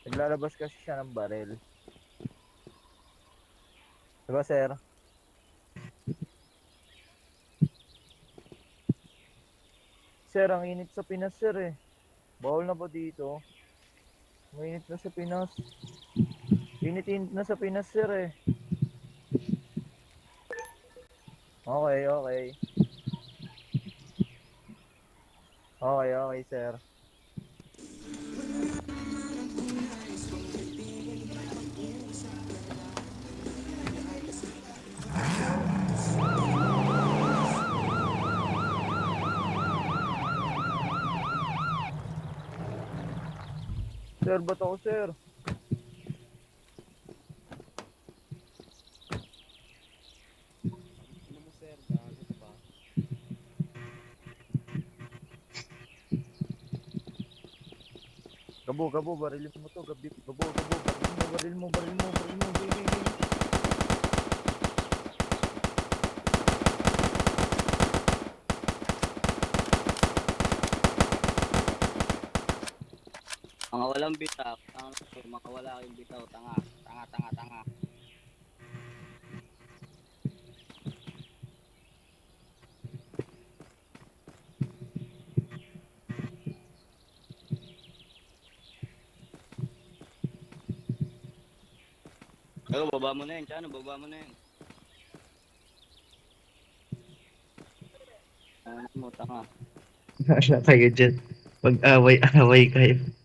Naglalabas kasi siya ng barel. Diba, sir? Sir, ang init sa Pinas, sir eh. Bawal na ba dito? Mainit na sa Pinas. Init-init na sa Pinas, sir eh. Okay, okay. Okay, okay, sir. Sir, ba't ako, sir? Ano mo sir, gago ka ba? Gabo, gabo, barilin mo to. Gabi, gabo, gabo, baril mo, baril mo, baril mo, baril mo. Gay, gay, gay. Mga walang bitaw, mga wala kayong bitaw, tanga, tanga, tanga, tanga. Pero baba mo na yun, Chano, baba mo na yun. Ano mo, tanga. Wala kayo dyan. Mag-away-away kayo.